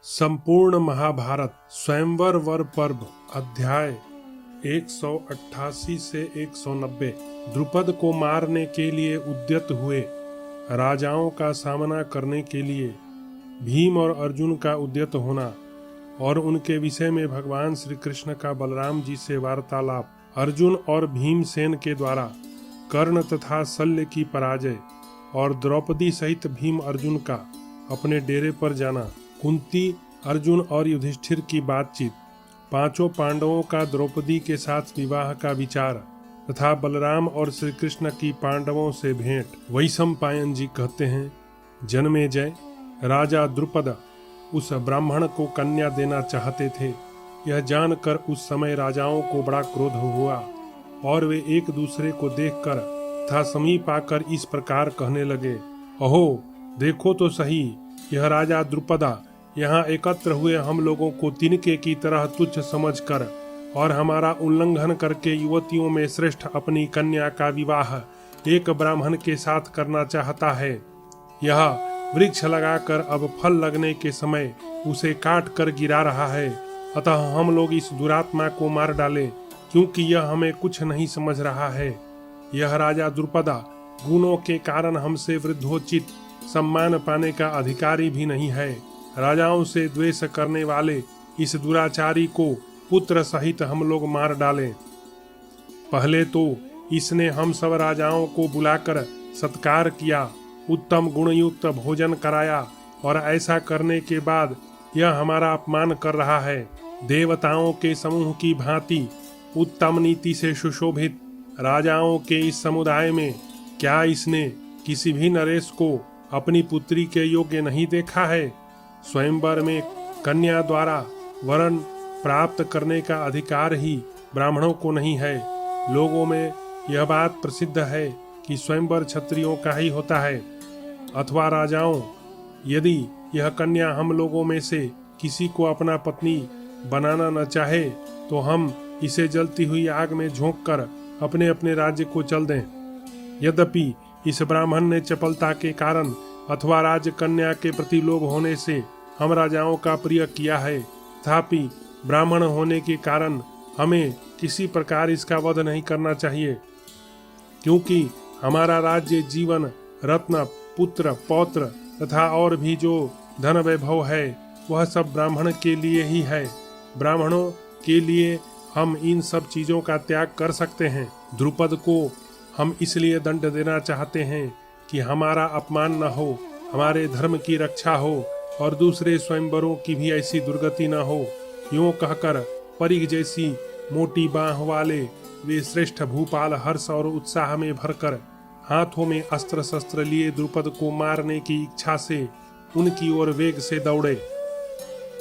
संपूर्ण महाभारत स्वयंवर वर पर्व अध्याय 188 से 190। द्रुपद को मारने के लिए उद्यत हुए राजाओं का सामना करने के लिए भीम और अर्जुन का उद्यत होना और उनके विषय में भगवान श्री कृष्ण का बलराम जी से वार्तालाप, अर्जुन और भीमसेन के द्वारा कर्ण तथा शल्य की पराजय और द्रौपदी सहित भीम अर्जुन का अपने डेरे पर जाना, कुंती, अर्जुन और युधिष्ठिर की बातचीत, पांचों पांडवों का द्रौपदी के साथ विवाह का विचार तथा बलराम और श्री कृष्ण की पांडवों से भेंट। वैशंपायन जी कहते हैं, जन्मेजय राजा द्रुपद उस ब्राह्मण को कन्या देना चाहते थे। यह जानकर उस समय राजाओं को बड़ा क्रोध हुआ और वे एक दूसरे को देखकर तथा समीप आकर इस प्रकार कहने लगे, अहो देखो तो सही, यह राजा द्रुपदा यहाँ एकत्र हुए हम लोगों को तिनके की तरह तुच्छ समझकर और हमारा उल्लंघन करके युवतियों में श्रेष्ठ अपनी कन्या का विवाह एक ब्राह्मण के साथ करना चाहता है। यह वृक्ष लगाकर अब फल लगने के समय उसे काट कर गिरा रहा है। अतः हम लोग इस दुरात्मा को मार डालें, क्योंकि यह हमें कुछ नहीं समझ रहा है। यह राजा द्रुपदा गुणों के कारण हमसे वृद्धोचित सम्मान पाने का अधिकारी भी नहीं है। राजाओं से द्वेष करने वाले इस दुराचारी को पुत्र सहित हम लोग मार डालें। पहले तो इसने हम सब राजाओं को बुलाकर सत्कार किया, उत्तम गुणयुक्त भोजन कराया और ऐसा करने के बाद यह हमारा अपमान कर रहा है। देवताओं के समूह की भांति उत्तम नीति से सुशोभित राजाओं के इस समुदाय में क्या इसने किसी भी नरेश को अपनी पुत्री के योग्य नहीं देखा है? स्वयंवर में कन्या द्वारा वरण प्राप्त करने का अधिकार ही ब्राह्मणों को नहीं है। लोगों में यह बात प्रसिद्ध है कि स्वयंवर क्षत्रियों का ही होता है। अथवा राजाओं, यदि यह कन्या हम लोगों में से किसी को अपना पत्नी बनाना न चाहे तो हम इसे जलती हुई आग में झोंक कर अपने अपने राज्य को चल दें। यद्यपि इस ब्राह्मण ने चपलता के कारण अथवा राज कन्या के प्रति लोभ होने से हम राजाओं का प्रिय किया है, तथापि ब्राह्मण होने के कारण हमें किसी प्रकार इसका वध नहीं करना चाहिए, क्योंकि हमारा राज्य, जीवन, रत्न, पुत्र, पौत्र तथा और भी जो धन वैभव है वह सब ब्राह्मण के लिए ही है। ब्राह्मणों के लिए हम इन सब चीजों का त्याग कर सकते हैं। द्रुपद को हम इसलिए दंड देना चाहते हैं कि हमारा अपमान न हो, हमारे धर्म की रक्षा हो और दूसरे स्वयंवरों की भी ऐसी दुर्गति न हो। यूं कहकर परिघ जैसी मोटी बाह वाले वे श्रेष्ठ भूपाल हर्ष और उत्साह में भरकर हाथों में अस्त्र शस्त्र लिए द्रुपद को मारने की इच्छा से उनकी ओर वेग से दौड़े।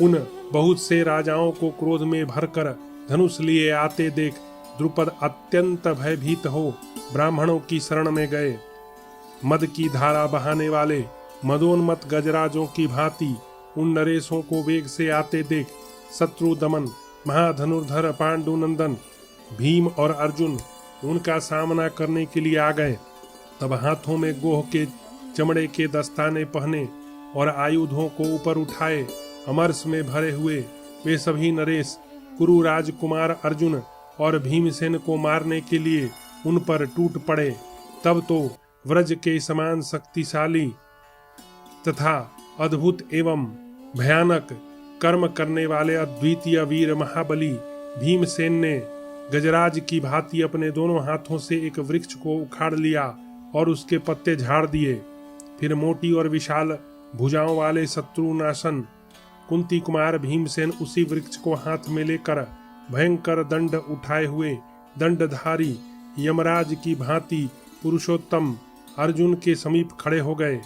उन बहुत से राजाओं को क्रोध में भरकर धनुष लिए आते देख द्रुपद अत्यंत भयभीत हो ब्राह्मणों की शरण में गए। मद की धारा बहाने वाले मदोन्मत गजराजों की भांति उन नरेशों को वेग से आते देख शत्रु दमन महाधनुर्धर पांडुनंदन भीम और अर्जुन उनका सामना करने के लिए आ गए। तब हाथों में गोह के चमड़े के दस्ताने पहने और आयुधों को ऊपर उठाए अमरस में भरे हुए वे सभी नरेश कुरु राजकुमार अर्जुन और भीमसेन को मारने के लिए उन पर टूट पड़े। तब तो व्रज के समान शक्तिशाली तथा अद्भुत एवं भयानक कर्म करने वाले अद्वितीय वीर महाबली भीमसेन ने गजराज की भांति अपने दोनों हाथों से एक वृक्ष को उखाड़ लिया और उसके पत्ते झाड़ दिए। फिर मोटी और विशाल भुजाओं वाले शत्रुनाशन कुंती कुमार भीमसेन उसी वृक्ष को हाथ में लेकर भयंकर दंड उठाए हुए दंडधारी यमराज की भांति पुरुषोत्तम अर्जुन के समीप खड़े हो गए।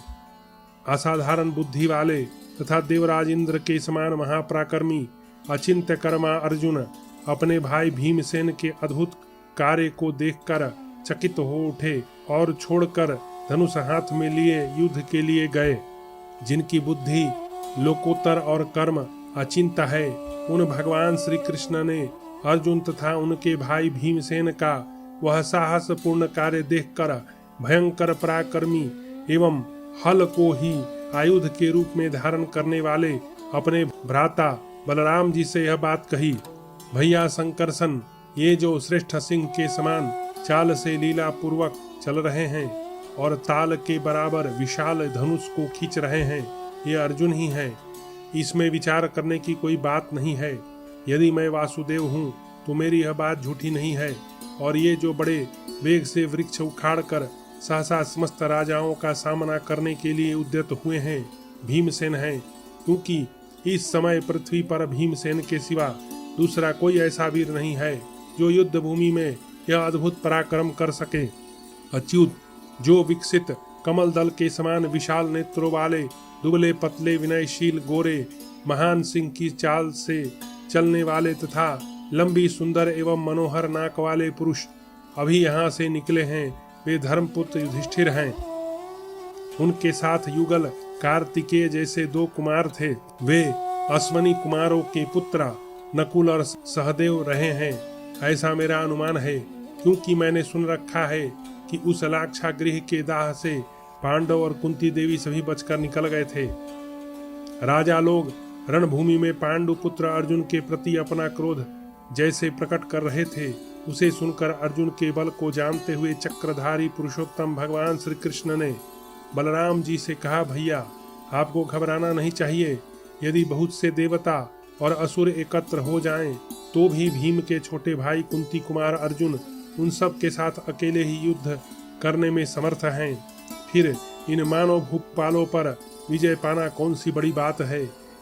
असाधारण बुद्धि वाले तथा देवराज इंद्र के समान महापराक्रमी अचिंत्य कर्मा अर्जुन अपने भाई भीमसेन के अद्भुत कार्य को देखकर चकित हो उठे और छोड़कर धनुष हाथ में लिए युद्ध के लिए गए। जिनकी बुद्धि लोकोत्तर और कर्म अचिंत्य है, उन भगवान श्री कृष्ण ने अर्जुन तथा उनके भाई भीमसेन का वह साहसपूर्ण कार्य देखकर भयंकर पराक्रमी एवं हल को ही आयुध के रूप में धारण करने वाले अपने भ्राता बलराम जी से यह बात कही, भैया शंकरसन, ये जो श्रेष्ठ सिंह के समान चाल से लीला पूर्वक चल रहे हैं और ताल के बराबर विशाल धनुष को खींच रहे हैं, ये अर्जुन ही हैं। इसमें विचार करने की कोई बात नहीं है। यदि मैं वासुदेव हूँ तो मेरी यह बात झूठी नहीं है। और ये जो बड़े वेग से वृक्ष उखाड़कर सहसा समस्त राजाओं का सामना करने के लिए उद्यत हुए हैं, भीमसेन हैं, क्योंकि इस समय पृथ्वी पर भीमसेन के सिवा दूसरा कोई ऐसा वीर नहीं है जो युद्ध भूमि में यह अद्भुत पराक्रम कर सके। अच्युत, जो विकसित कमल दल के समान विशाल नेत्रों वाले दुबले पतले विनयशील गोरे महान सिंह की चाल से चलने वाले तथा लंबी सुंदर एवं मनोहर नाक वाले पुरुष अभी यहाँ से निकले हैं, वे धर्मपुत्र युधिष्ठिर हैं। उनके साथ युगल कार्तिकेय जैसे 2 कुमार थे, वे अश्वनी कुमारों के पुत्र नकुल और सहदेव रहे हैं, ऐसा मेरा अनुमान है, क्योंकि मैंने सुन रखा है कि उस लाक्षागृह के दाह से पांडव और कुंती देवी सभी बचकर निकल गए थे। राजा लोग रणभूमि में पांडु पुत्र अर्जुन के प्रति अपना क्रोध जैसे प्रकट कर रहे थे, उसे सुनकर अर्जुन के बल को जानते हुए चक्रधारी पुरुषोत्तम भगवान श्री कृष्ण ने बलराम जी से कहा, भैया आपको घबराना नहीं चाहिए। यदि बहुत से देवता और असुर एकत्र हो जाएं, तो भी भीम के छोटे भाई कुंती कुमार अर्जुन उन सब के साथ अकेले ही युद्ध करने में समर्थ हैं। फिर इन मानव भूपालों पर विजय पाना कौन सी बड़ी बात है।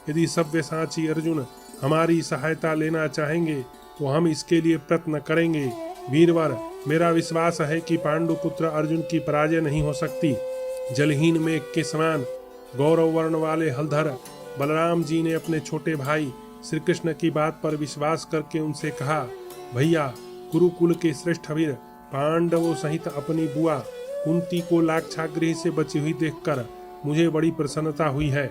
यदि सव्यसाची अर्जुन हमारी सहायता लेना चाहेंगे तो हम इसके लिए प्रयत्न करेंगे। वीरवर, मेरा विश्वास है कि पांडु पुत्र अर्जुन की पराजय नहीं हो सकती। जलहीन मेघ के समान गौरव वर्ण वाले हलधर बलराम जी ने अपने छोटे भाई श्री कृष्ण की बात पर विश्वास करके उनसे कहा, भैया कुरुकुल के श्रेष्ठ वीर पांडवों सहित अपनी बुआ कुंती को लाक्षागृह से बची हुई देखकर मुझे बड़ी प्रसन्नता हुई है।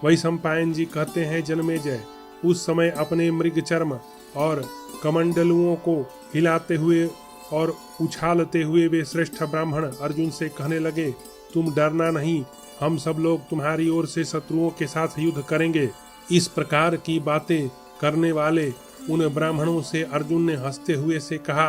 वैशंपायन जी कहते हैं, जन्मेजय उस समय अपने मृग चर्म और कमंडलुओं को हिलाते हुए और उछालते हुए वे श्रेष्ठ ब्राह्मण अर्जुन से कहने लगे, तुम डरना नहीं, हम सब लोग तुम्हारी ओर से शत्रुओं के साथ युद्ध करेंगे। इस प्रकार की बातें करने वाले उन ब्राह्मणों से अर्जुन ने हंसते हुए से कहा,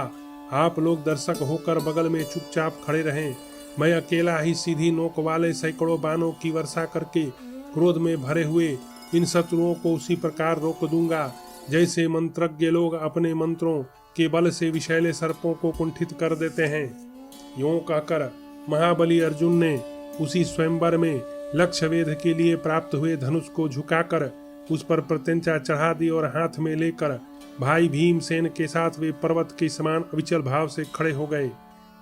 आप लोग दर्शक होकर बगल में चुपचाप खड़े रहें। मैं अकेला ही सीधी नोक वाले सैकड़ों बाणों की वर्षा करके क्रोध में भरे हुए इन शत्रुओं को उसी प्रकार रोक दूंगा जैसे मंत्रज्ञ लोग अपने मंत्रों के बल से विषैले सर्पों को कुंठित कर देते हैं। यूं कहकर महाबली अर्जुन ने उसी स्वयंवर में लक्ष्य वेध के लिए प्राप्त हुए धनुष को झुकाकर उस पर प्रत्यंचा चढ़ा दी और हाथ में लेकर भाई भीमसेन के साथ वे पर्वत के समान अविचल भाव से खड़े हो गए।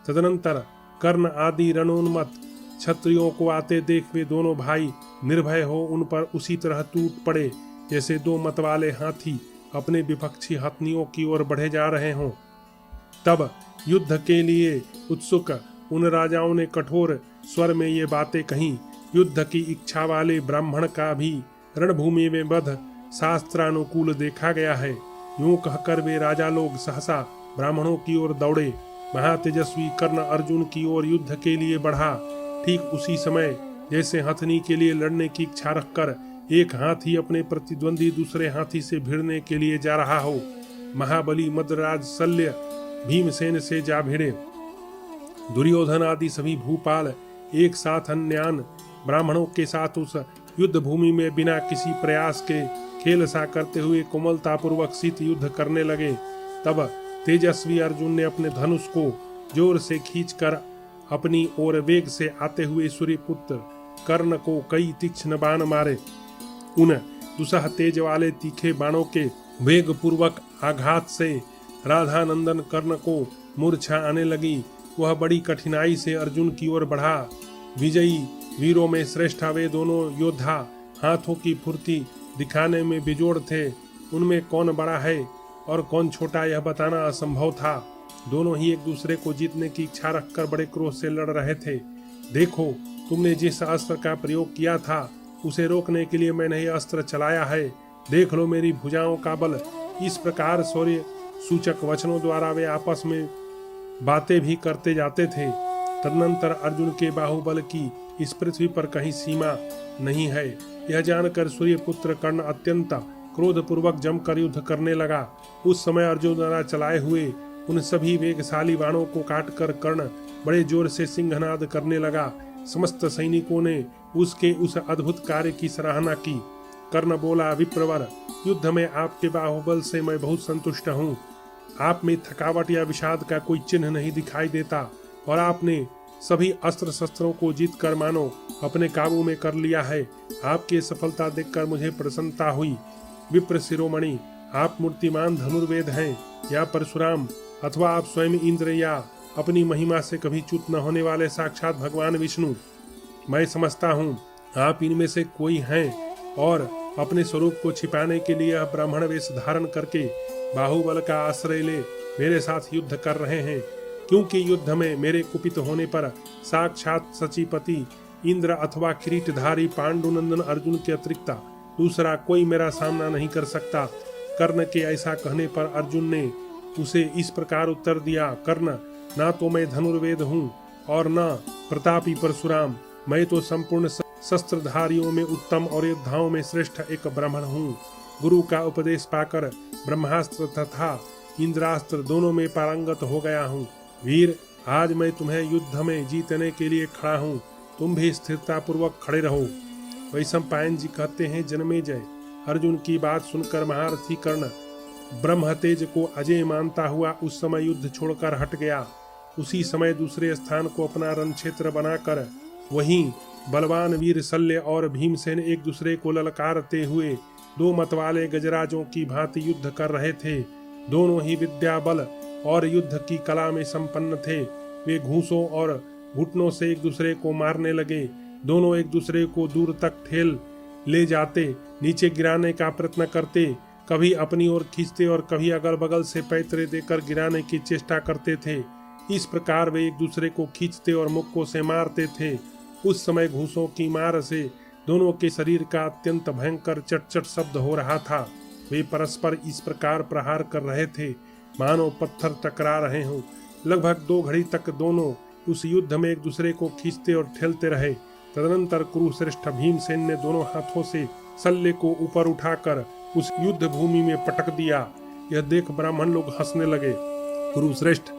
तदनंतर कर्ण आदि रणोन्मत्त क्षत्रियों को आते देख वे दोनों भाई निर्भय हो उन पर उसी तरह टूट पड़े जैसे 2 मतवाले हाथी अपने विपक्षी हथनियों की ओर बढ़े जा रहे हों। तब युद्ध के लिए उत्सुक उन राजाओं ने कठोर स्वर में ये बातें कहीं, युद्ध की इच्छा वाले ब्राह्मण का भी रणभूमि में वध शास्त्रानुकूल देखा गया है। यूं कहकर वे राजा लोग सहसा ब्राह्मणों की ओर दौड़े। महातेजस्वी कर्ण अर्जुन की ओर युद्ध के लिए बढ़ा। ठीक उसी समय जैसे हथनी के लिए लड़ने की इच्छा रखकर एक हाथी अपने प्रतिद्वंदी दूसरे हाथी से भिड़ने के लिए जा रहा हो, महाबली मद्रराज शल्य भीमसेन से जा भिड़े। दुर्योधन आदि सभी भूपाल एक साथ अन्यान ब्राह्मणों के साथ उस युद्ध भूमि में बिना किसी प्रयास के खेल सा करते हुए कोमलतापूर्वक शीत युद्ध करने लगे। तब तेजस्वी अर्जुन ने अपने धनुष को जोर से खींचकर अपनी ओर वेग से आते हुए सूर्यपुत्र कर्ण को कई तीक्ष्ण बाण मारे। उन दुसह तेज वाले तीखे बाणों के वेग पूर्वक आघात से राधानंदन कर्ण को मूर्छा आने लगी। वह बड़ी कठिनाई से अर्जुन की ओर बढ़ा। विजयी वीरों में श्रेष्ठ वे दोनों योद्धा हाथों की फुर्ती दिखाने में बेजोड़ थे। उनमें कौन बड़ा है और कौन छोटा यह बताना असंभव था। दोनों ही एक दूसरे को जीतने की इच्छा रखकर बड़े क्रोध से लड़ रहे थे। देखो, तुमने जिस अस्त्र का प्रयोग किया था उसे रोकने के लिए मैंने यह अस्त्र चलाया है। देख लो मेरी भुजाओं का बल। इस प्रकार शौर्य सूचक वचनों द्वारा वे आपस में बातें भी करते जाते थे। तदनंतर अर्जुन के बाहुबल की इस पृथ्वी पर कहीं सीमा नहीं है। यह जानकर सूर्यपुत्र कर्ण अत्यंत क्रोधपूर्वक जमकर युद्ध करने लगा। उस समय अर्जुन द्वारा चलाए हुए उन सभी वेगशाली बाणों को काटकर कर्ण बड़े जोर से सिंहनाद करने लगा। समस्त सैनिकों ने उसके उस अद्भुत कार्य की सराहना की। कर्ण बोला, विप्रवर, युद्ध में आपके बाहुबल से मैं बहुत संतुष्ट हूँ। आप में थकावट या विषाद का कोई चिन्ह नहीं दिखाई देता और आपने सभी अस्त्र शस्त्रों को जीतकर मानो अपने काबू में कर लिया है। आपकी सफलता देखकर मुझे प्रसन्नता हुई। विप्र शिरोमणि, आप मूर्तिमान धनुर्वेद हैं या परशुराम, अथवा आप स्वयं इंद्र या अपनी महिमा से कभी च्युत न होने वाले साक्षात भगवान विष्णु। मैं समझता हूँ आप इनमें से कोई हैं और अपने स्वरूप को छिपाने के लिए ब्राह्मण वेश धारण करके बाहुबल का आश्रय ले मेरे साथ युद्ध कर रहे हैं, क्योंकि युद्ध में मेरे कुपित होने पर साक्षात सचिपति इंद्र अथवा किरीटधारी पांडुनंदन अर्जुन के अतिरिक्त दूसरा कोई मेरा सामना नहीं कर सकता। कर्ण के ऐसा कहने पर अर्जुन ने उसे इस प्रकार उत्तर दिया, कर्ण, ना तो मैं धनुर्वेद हूँ और न प्रतापी परशुराम, मैं तो संपूर्ण शस्त्रधारियों में उत्तम और योद्धाओं में श्रेष्ठ एक ब्राह्मण हूँ। गुरु का उपदेश पाकर ब्रह्मास्त्र तथा इंद्रास्त्र दोनों में पारंगत हो गया हूँ। वीर, आज मैं तुम्हें युद्ध में जीतने के लिए खड़ा हूँ, तुम भी स्थिरता पूर्वक खड़े रहो। वैशंपायन जी कहते हैं, जन्मेजय, अर्जुन की बात सुनकर महारथी कर्ण ब्रह्म तेज को अजय मानता हुआ उस समय युद्ध छोड़कर हट गया। उसी समय दूसरे स्थान को अपना रण क्षेत्र बनाकर वहीं बलवान वीर शल्य और भीमसेन एक दूसरे को ललकारते हुए दो मतवाले गजराजों की भांति युद्ध कर रहे थे। दोनों ही विद्या, बल और युद्ध की कला में संपन्न थे। वे घूंसों और घुटनों से एक दूसरे को मारने लगे। दोनों एक दूसरे को दूर तक ठेल ले जाते, नीचे गिराने का प्रयत्न करते, कभी अपनी ओर खींचते और कभी अगल बगल से पैतरे देकर गिराने की चेष्टा करते थे। इस प्रकार वे एक दूसरे को खींचते और मुक्कों से मारते थे। उस समय घूंसों की मार से दोनों के शरीर का अत्यंत भयंकर चट-चट शब्द हो रहा था। वे परस्पर इस प्रकार प्रहार कर रहे थे मानो पत्थर टकरा रहे हों। लगभग 2 घड़ी तक दोनों उस युद्ध में एक दूसरे को खींचते और ठेलते रहे। तदनंतर कुरुश्रेष्ठ भीमसेन ने दोनों हाथों से शल्य को ऊपर उठाकर उस युद्ध भूमि में पटक दिया। यह देख ब्राह्मण लोग हंसने लगे। कुरुश्रेष्ठ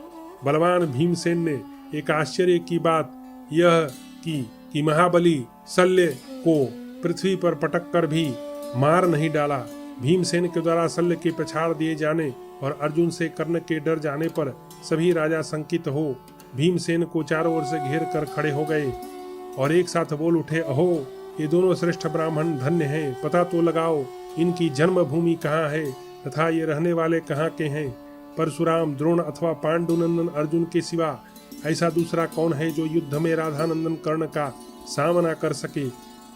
बलवान भीमसेन ने एक आश्चर्य की बात यह की कि महाबली शल्य को पृथ्वी पर पटक कर भी मार नहीं डाला। भीमसेन के द्वारा शल्य के पछाड़ दिए जाने और अर्जुन से कर्ण के डर जाने पर सभी राजा शंकित हो भीमसेन को चारों ओर से घेर कर खड़े हो गए और एक साथ बोल उठे, अहो, ये दोनों श्रेष्ठ ब्राह्मण धन्य हैं। पता तो लगाओ इनकी जन्मभूमि कहाँ है तथा ये रहने वाले कहाँ के हैं। परशुराम, द्रोण अथवा पांडुनंदन अर्जुन के सिवा ऐसा दूसरा कौन है जो युद्ध में राधानंदन कर्ण का सामना कर सके।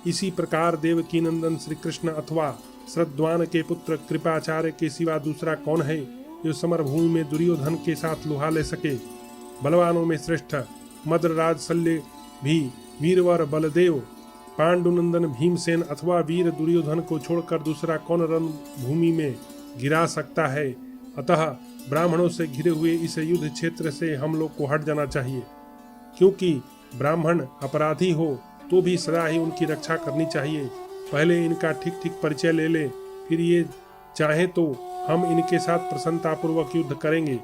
इसी प्रकार देवकी नंदन श्री कृष्ण अथवा श्रद्धान के पुत्र कृपाचार्य के सिवा दूसरा कौन है जो समर भूमि में दुर्योधन के साथ लुहा ले सके। बलवानों में श्रेष्ठ मद्रराज शल्य भी वीरवर बलदेव पांडुनंदन भीमसेन अथवा वीर दुर्योधन को छोड़कर दूसरा कौन रण भूमि में गिरा सकता है। अतः ब्राह्मणों से घिरे हुए इस युद्ध क्षेत्र से हम लोग को हट जाना चाहिए, क्योंकि ब्राह्मण अपराधी हो तो भी सदा ही उनकी रक्षा करनी चाहिए। पहले इनका ठीक ठीक परिचय ले लें, फिर ये चाहे तो हम इनके साथ प्रसन्नतापूर्वक युद्ध करेंगे।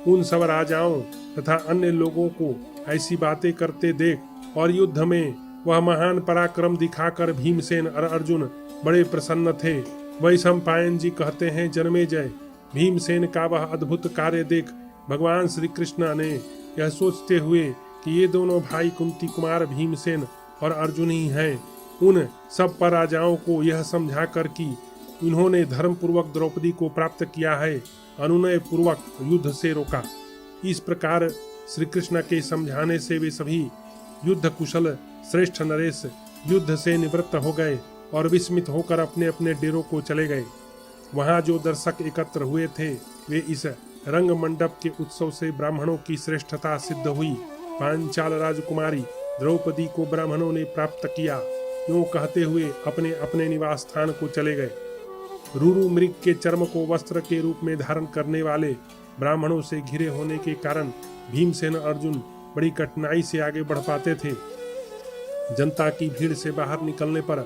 उन सब राजाओं तथा अन्य लोगों को ऐसी बातें करते देख और युद्ध में वह महान पराक्रम दिखाकर भीमसेन और अर्जुन बड़े प्रसन्न थे। वैशंपायन जी कहते हैं, जन्मेजय, भीमसेन का वह अद्भुत कार्य देख भगवान श्री कृष्ण ने यह सोचते हुए कि ये दोनों भाई कुंती कुमार भीमसेन और अर्जुन ही हैं, उन सब पर राजाओं को यह समझाकर कि इन्होंने धर्म पूर्वक द्रौपदी को प्राप्त किया है, अनुनय पूर्वक युद्ध से रोका। इस प्रकार श्री कृष्ण के समझाने से वे सभी युद्ध कुशल श्रेष्ठ नरेश युद्ध से निवृत्त हो गए और विस्मित होकर अपने अपने डेरों को चले गए। वहां जो दर्शक एकत्र हुए थे वे इस रंग मंडप के उत्सव से ब्राह्मणों की श्रेष्ठता सिद्ध हुई। पांचाल राजकुमारी द्रौपदी को ब्राह्मणों ने प्राप्त किया, यूं कहते हुए अपने अपने निवास स्थान को चले गए। रूरु मृग के चर्म को वस्त्र के रूप में धारण करने वाले ब्राह्मणों से घिरे होने के कारण भीमसेन अर्जुन बड़ी कठिनाई से आगे बढ़ पाते थे। जनता की भीड़ से बाहर निकलने पर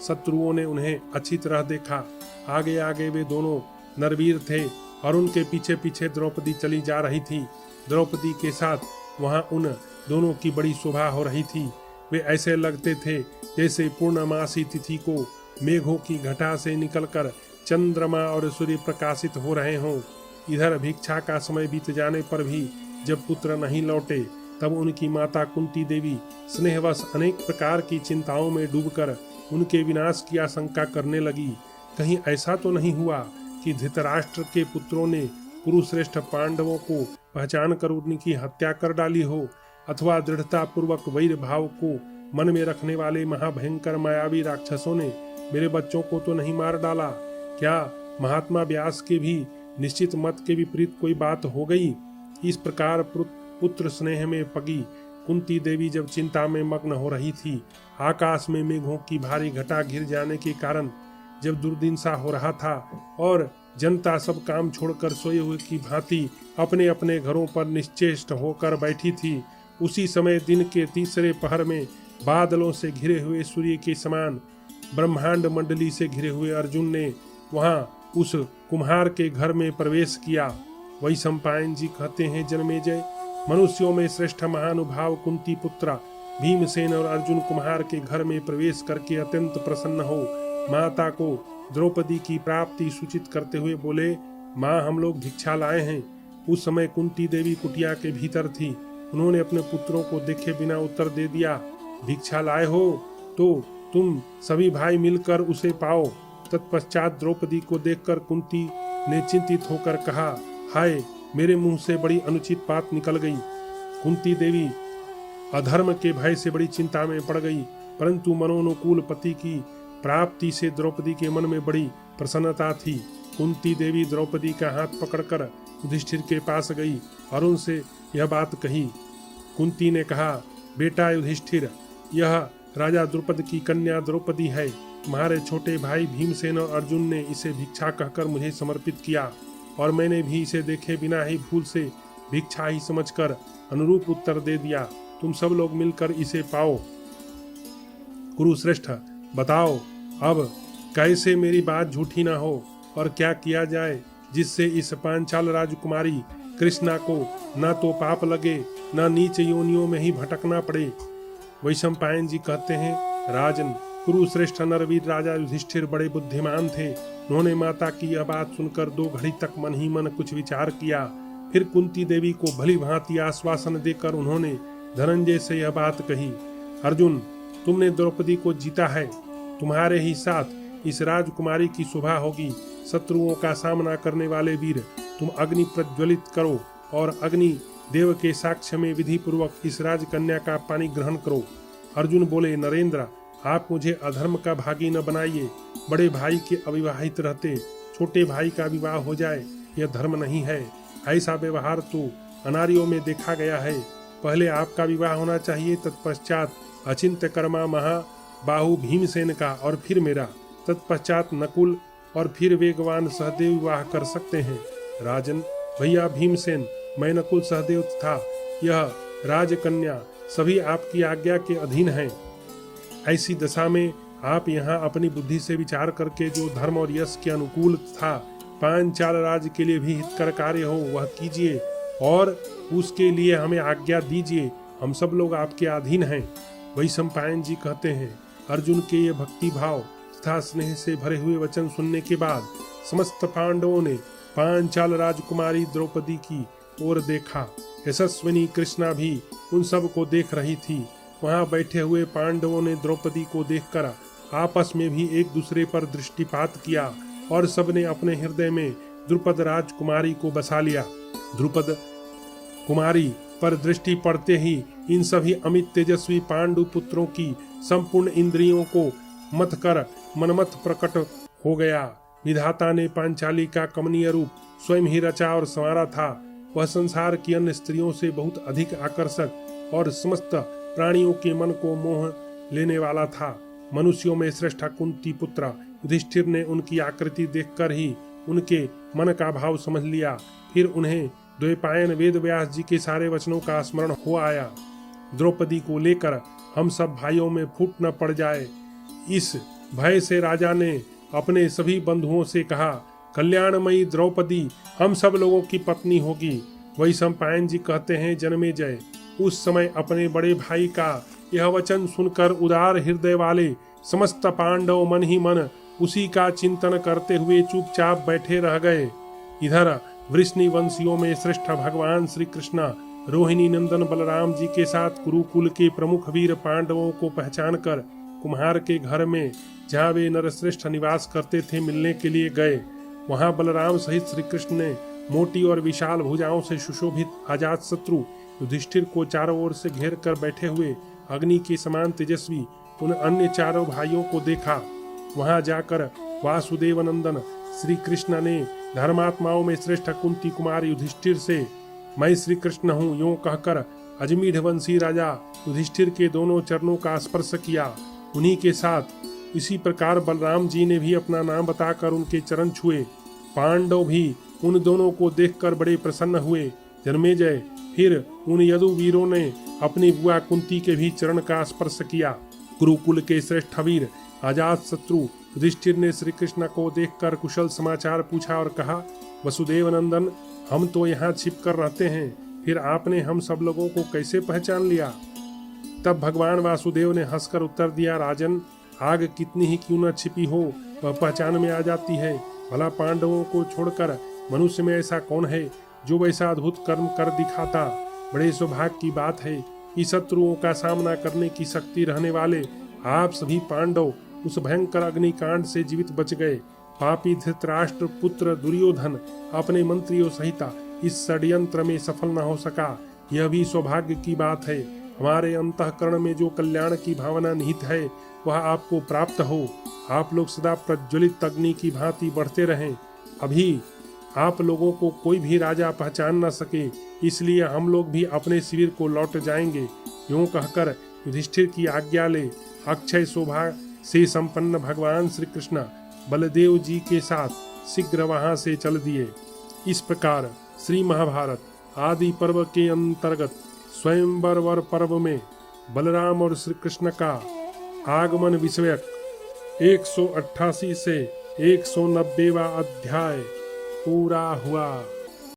शत्रुओं ने उन्हें अच्छी तरह देखा। आगे आगे वे दोनों नरवीर थे और उनके पीछे पीछे द्रौपदी चली जा रही थी। द्रौपदी के साथ वहां उन दोनों की बड़ी शोभा हो रही थी। वे ऐसे लगते थे जैसे पूर्णमासी तिथि को मेघों की घटा से निकलकर चंद्रमा और सूर्य प्रकाशित हो रहे हों। इधर भिक्षा का समय बीत जाने पर भी जब पुत्र नहीं लौटे, तब उनकी माता कुंती देवी स्नेहवश अनेक प्रकार की चिंताओं में डूबकर उनके विनाश की आशंका करने लगी। कहीं ऐसा तो नहीं हुआ कि धृतराष्ट्र के पुत्रों ने कुरुश्रेष्ठ पांडवों को पहचान कर उनकी हत्या कर डाली हो, अथवा दृढ़ता पूर्वक वैर भाव को मन में रखने वाले महाभयंकर मायावी राक्षसों ने मेरे बच्चों को तो नहीं मार डाला। क्या महात्मा व्यास के भी निश्चित मत के विपरीत कोई बात हो गई? इस प्रकार पुत्र स्नेह में पगी कुंती देवी जब चिंता में मग्न हो रही थी, आकाश में मेघों की भारी घटा घिर जाने के कारण जब दुर्दिनसा हो रहा था और जनता सब काम छोड़कर सोए हुए की भांति अपने अपने घरों पर निश्चेष्ट होकर बैठी थी, उसी समय दिन के तीसरे पहर में बादलों से घिरे हुए सूर्य के समान ब्रह्मांड मंडली से घिरे हुए अर्जुन ने वहां उस कुम्हार के घर में प्रवेश किया। वैशंपायन जी कहते हैं, जन्मेजय, मनुष्यों में श्रेष्ठ महानुभाव कुंती पुत्र भीमसेन और अर्जुन कुम्हार के घर में प्रवेश करके अत्यंत प्रसन्न हो माता को द्रौपदी की प्राप्ति सूचित करते हुए बोले, माँ, हम लोग भिक्षा लाए हैं। उस समय कुंती देवी कुटिया के भीतर थी। उन्होंने अपने पुत्रों को देखे बिना उत्तर दे दिया, भिक्षा लाए हो तो तुम सभी भाई मिलकर उसे पाओ। तत्पश्चात द्रौपदी को देखकर कुंती ने चिंतित होकर कहा, हाय, मेरे मुंह से बड़ी अनुचित बात निकल गई। कुंती देवी अधर्म के भय से बड़ी चिंता में पड़ गई, परंतु मनोनुकूल पति की प्राप्ति से द्रौपदी के मन में बड़ी प्रसन्नता थी। कुंती देवी द्रौपदी का हाथ पकड़कर युधिष्ठिर के पास गई और उनसे यह बात कही। कुंती ने कहा, बेटा युधिष्ठिर, यह राजा द्रुपद की कन्या द्रौपदी है। तुम्हारे छोटे भाई भीमसेन और अर्जुन ने इसे भिक्षा कहकर मुझे समर्पित किया और मैंने भी इसे देखे बिना ही भूल से भिक्षा ही समझकर अनुरूप उत्तर दे दिया। तुम सब लोग मिलकर इसे पाओ। कुरुश्रेष्ठ, बताओ अब कैसे मेरी बात झूठी ना हो और क्या किया जाए जिससे इस पांचाल राजकुमारी कृष्णा को न तो पाप लगे न नीच योनियों में ही भटकना पड़े। वैशंपायन जी कहते हैं, राजन, कुरुश्रेष्ठ नरवीर राजा युधिष्ठिर बड़े बुद्धिमान थे। उन्होंने माता की यह बात सुनकर 2 घड़ी तक मन ही मन कुछ विचार किया। फिर कुंती देवी को भली भांति आश्वासन देकर उन्होंने धनंजय से यह बात कही, अर्जुन, तुमने द्रौपदी को जीता है। तुम्हारे ही साथ इस राजकुमारी की शोभा होगी। शत्रुओं का सामना करने वाले वीर, तुम अग्नि प्रज्वलित करो और अग्नि देव के साक्ष्य में विधि पूर्वक इस राजकन्या का पानी ग्रहण करो। अर्जुन बोले, नरेंद्र, आप मुझे अधर्म का भागी न बनाइए। बड़े भाई के अविवाहित रहते छोटे भाई का विवाह हो जाए, यह धर्म नहीं है। ऐसा व्यवहार तो अनारियों में देखा गया है। पहले आपका विवाह होना चाहिए, तत्पश्चात अचिंत्य कर्मा महाबाहु भीमसेन का और फिर मेरा, तत्पश्चात नकुल और फिर वेगवान सहदेव विवाह कर सकते हैं। राजन, भैया भीमसेन, मैं नकुल सहदेव था। यह राजकन्या सभी आपकी आज्ञा के अधीन हैं। ऐसी दशा में आप यहाँ अपनी बुद्धि से विचार करके जो धर्म और यश के अनुकूल था, पांचाल राज के लिए भी हितकर कार्य हो, वह कीजिए और उसके लिए हमें आज्ञा दीजिए। हम सब लोग आपके अधीन हैं। वैशंपायन जी कहते हैं, अर्जुन के ये भक्ति भाव तथा स्नेह से भरे हुए वचन सुनने के बाद समस्त पांडवों ने पांचाल राजकुमारी द्रौपदी की ओर देखा। यशस्विनी कृष्णा भी उन सब को देख रही थी। वहां बैठे हुए पांडवों ने द्रौपदी को देखकर आपस में भी एक दूसरे पर दृष्टिपात किया और सबने अपने हृदय में द्रुपद राजकुमारी को बसा लिया। द्रुपद कुमारी पर दृष्टि पड़ते ही इन सभी अमित तेजस्वी पांडु पुत्रों की संपूर्ण इंद्रियों को मथ कर मनमथ प्रकट हो गया। विधाता ने पांचाली का कमनीय रूप स्वयं ही रचा और संवारा था। वह संसार की अन्य स्त्रियों से बहुत अधिक आकर्षक और समस्त प्राणियों के मन को मोह लेने वाला था। मनुष्यों में श्रेष्ठ कुंती पुत्र युधिष्ठिर ने उनकी आकृति देखकर ही उनके मन का भाव समझ लिया। फिर उन्हें द्वैपायन वेद व्यास जी के सारे वचनों का स्मरण हो आया। द्रौपदी को लेकर हम सब भाइयों में फूट न पड़ जाए, इस भय से राजा ने अपने सभी बंधुओं से कहा, कल्याणमयी द्रौपदी हम सब लोगों की पत्नी होगी। वैशंपायन जी कहते हैं, जन्मेजय उस समय अपने बड़े भाई का यह वचन सुनकर उदार हृदय वाले समस्त पांडव मन ही मन उसी का चिंतन करते हुए चुपचाप बैठे रह गए। इधर वृष्णि वंशियों में श्रेष्ठ भगवान श्री कृष्ण रोहिणी नंदन बलराम जी के साथ कुरुकुल के प्रमुख वीर पांडवों को पहचान कर कुम्हार के घर में जहाँ वे नरश्रेष्ठ निवास करते थे मिलने के लिए गए। वहाँ बलराम सहित श्री कृष्ण ने मोटी और विशाल भुजाओं से सुशोभित अजात शत्रु युधिष्ठिर को चारों ओर से घेर कर बैठे हुए अग्नि के समान तेजस्वी उन अन्य चारों भाइयों को देखा। वहां जाकर वासुदेव नंदन श्री कृष्ण ने धर्मात्माओं में श्रेष्ठ कुंती कुमार युधिष्ठिर से, मैं श्री कृष्ण हूँ यूं कहकर अजमीढ़ वंशी राजा युधिष्ठिर के दोनों चरणों का स्पर्श किया। उन्हीं के साथ इसी प्रकार बलराम जी ने भी अपना नाम बताकर उनके चरण छुए। पांडव भी उन दोनों को देखकर बड़े प्रसन्न हुए। जन्मेजय फिर उन यदुवीरों ने अपनी बुआ कुंती के भी चरण का स्पर्श किया। कुरुकुल के श्रेष्ठ वीर अजात शत्रु युधिष्ठिर ने श्री कृष्ण को देखकर कुशल समाचार पूछा और कहा, वसुदेव नंदन हम तो यहाँ छिप कर रहते हैं, फिर आपने हम सब लोगों को कैसे पहचान लिया? तब भगवान वासुदेव ने हंसकर उत्तर दिया, राजन आग कितनी ही क्यों न छिपी हो वह पहचान में आ जाती है। भला पांडवों को छोड़कर मनुष्य में ऐसा कौन है जो वैसा अद्भुत कर्म कर दिखाता। बड़े सौभाग्य की बात है कि शत्रुओं का सामना करने की शक्ति रहने वाले आप सभी पांडव उस भयंकर अग्निकांड से जीवित बच गए। पापी धृतराष्ट्र पुत्र दुर्योधन अपने मंत्रियों सहित इस षड्यंत्र में सफल न हो सका। यह भी सौभाग्य की बात है। हमारे अंतःकरण में जो कल्याण की भावना निहित है वह आपको प्राप्त हो। आप लोग सदा प्रज्वलित अग्नि की भांति बढ़ते रहें। अभी आप लोगों को कोई भी राजा पहचान न सके, इसलिए हम लोग भी अपने शिविर को लौट जाएंगे। यूं कहकर युधिष्ठिर की आज्ञा ले अक्षय शोभा से संपन्न भगवान श्री कृष्ण बलदेव जी के साथ शीघ्र वहां से चल दिए। इस प्रकार श्री महाभारत आदि पर्व के अंतर्गत स्वयंवर पर्व में बलराम और श्री कृष्ण का आगमन विषयक 188 से 190वां अध्याय पूरा हुआ।